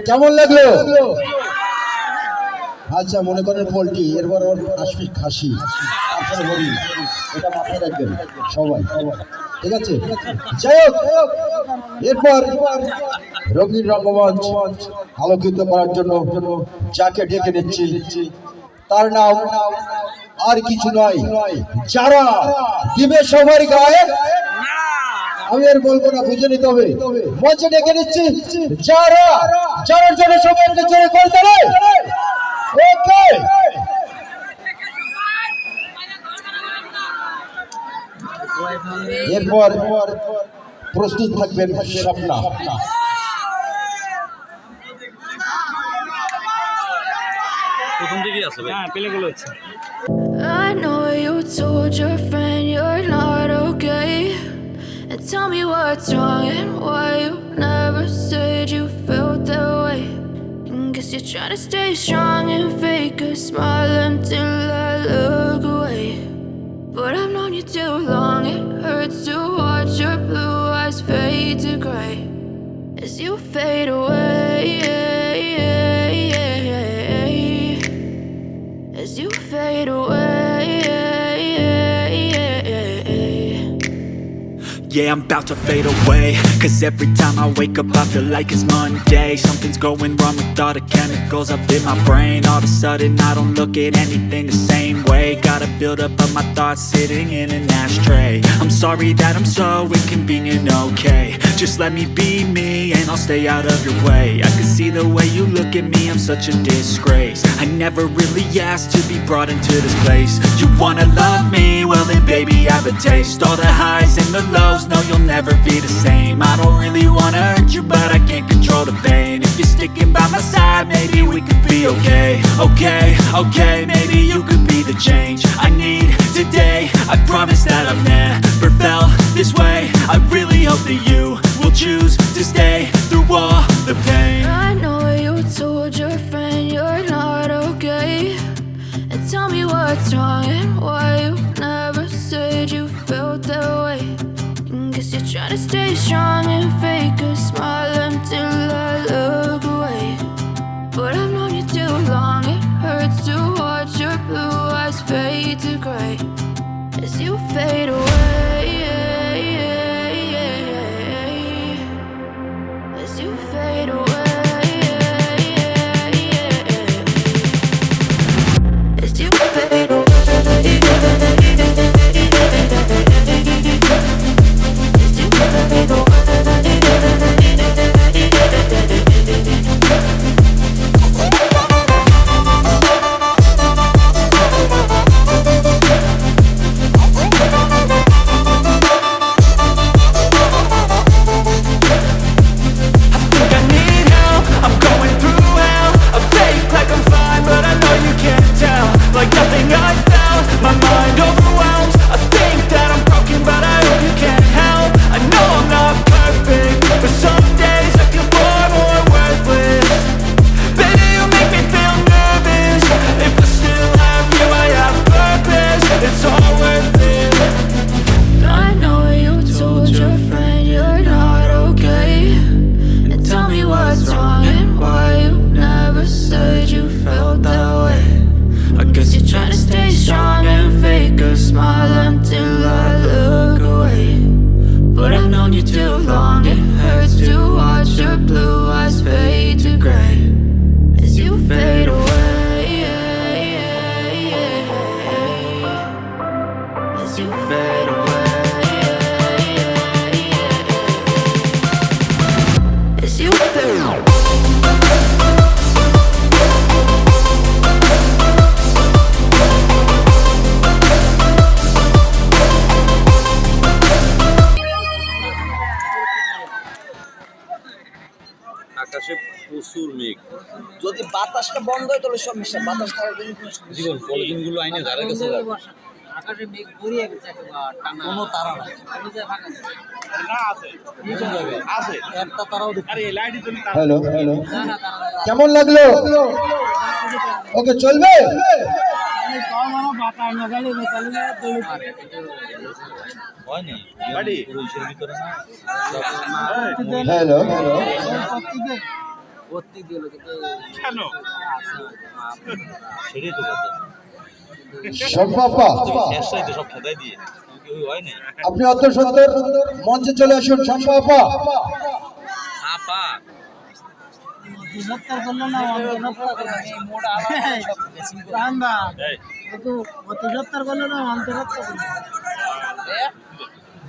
কেমন লাগলো? আচ্ছা, মনে করেন পোলট্রি, এরপর আসবে খাসি, তারপরে হরিণ। এটা মাথায় রাখবেন সবাই, ঠিক আছে? যাই হোক, এরপর রঙিন রঙ্গমঞ্চ আলোকিত করার জন্য যাকে ডেকে নিচ্ছি তার নাম আর কিছু নয়, যারা দিবে সবার গায়ে। আমি আর বলবো না, বুঝে নিতে হবে। মঞ্চে ডেকে নিচ্ছি যারা, যারার জন্য সবাই একটা জোরে করে তোলে। ওকে, এরপর প্রস্তুত থাকবেন Swapna. I know you told your friend you're not okay, and tell me what's wrong and why you never said you felt that way. And guess you're trying to stay strong and fake a smile until I look away. But I've known you too long, it hurts to watch your blue eyes fade to gray as you fade away, as you fade away. Yeah, I'm about to fade away, 'cause every time I wake up I feel like it's Monday. Something's going wrong with all the chemicals up in my brain. All of a sudden I don't look at anything the same way. Gotta build up of my thoughts sitting in an ashtray. I'm sorry that I'm so inconvenient, okay? Just let me be me and I'll stay out of your way. I can see the way you look at me, I'm such a disgrace. I never really asked to be brought into this place. You wanna love me? Well then baby I have a taste. All the highs and the lows, no you'll never be the same. I don't really wanna hurt you, but I can't control the pain. If you're sticking by my side, maybe we could be okay. Okay, maybe you could be the change I need today. I promise that I've never felt this way. I really hope that you will choose to stay through all the pain. I know you told your friend you're not okay, and tell me what's wrong and why you never said you felt that way. And guess you're trying to stay strong and fake a smile until I look away. But I've known you too long, it hurts to watch your blue eyes fade to gray as you fade away, as you fade away, as you fade away. আকাশে প্রচুর মেঘ। যদি বাতাসটা বন্ধ হয় তাহলে সমস্যা, বাতাস খাওয়ার জন্য জীবন পলিথিন গুলো আইনে ধারে গেছে। আকাশে মেঘ ভরিয়ে গেছে, কোনো তারা নাই। হ্যালো, কেমন লাগলো? ওকে, চলবে? হয় নাই বাড়ি পুরুষের ভিতরে না হ্যালো ভর্তি দিল কিন্তু কেন সেটাই তো কথা সম্পাপা শেষটাই তো সব খেদাই দিয়ে কি হয় নাই আপনি অত সুন্দর মঞ্চে চলে আসুন সম্পাপা আপা সত্তর করলো না মোড়া আলাদা এই তো কত সত্তর করলো না অন্তরত্তর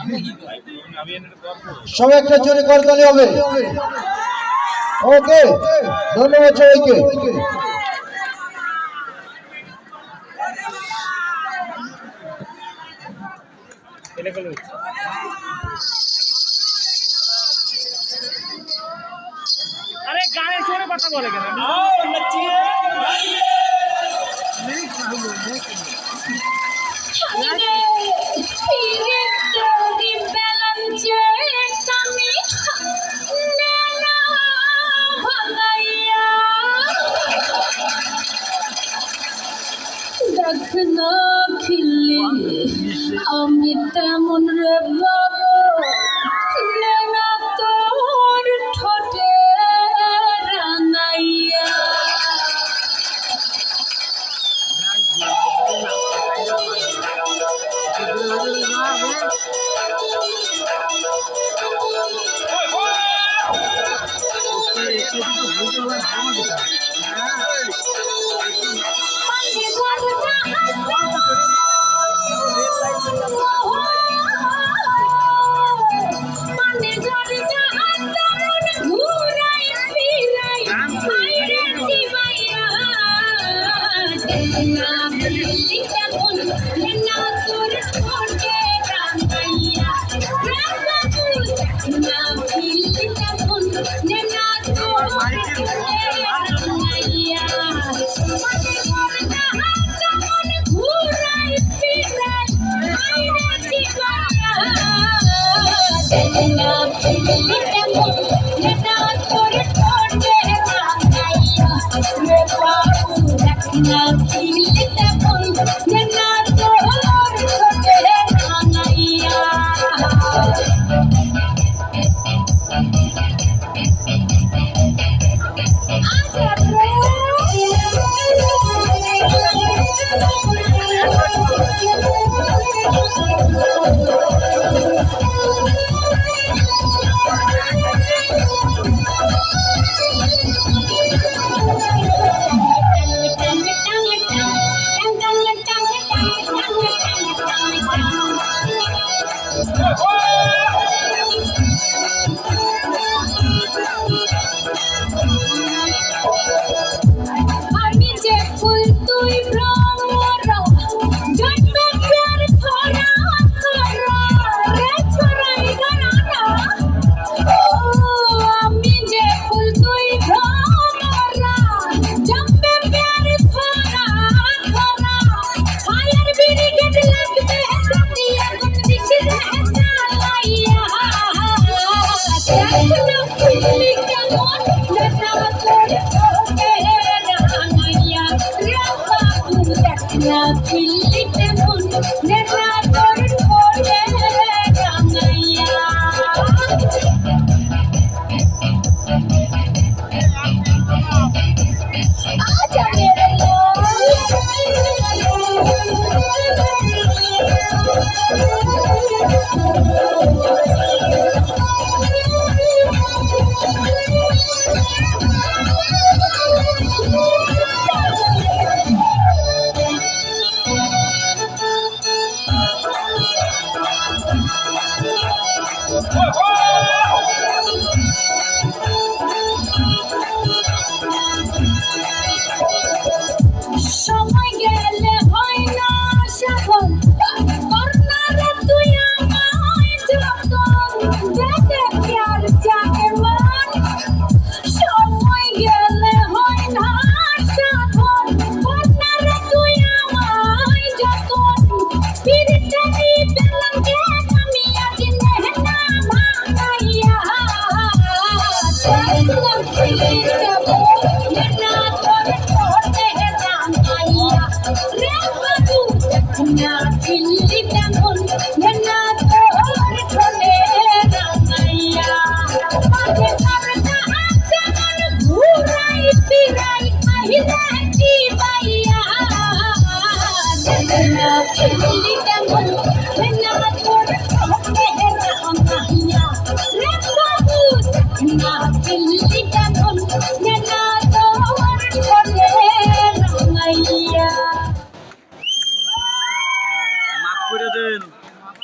আমি কি করি আমি এনে করব সবাই একটা জোরে করতালি হবে ওকে ধন্যবাদ সবাইকে আরে গানের সরে কথা বলে কেন আমি তেমন রে বাবু না তোর ঠোঁটে রাঙাইয়া আমি যে ফুল তুই ভ্রমরা জন্মে প্যার ধরা করা রে ছড়াই ধরা ও আমি যে ফুল তুই ভ্রমরা জন্মে প্যার ধরা করা ফায়ার ব্রিগেড লাগবে দুনিয়া গুন্ডিশ রে চালাইয়া দেখলো ফুল কেমন লতা তোর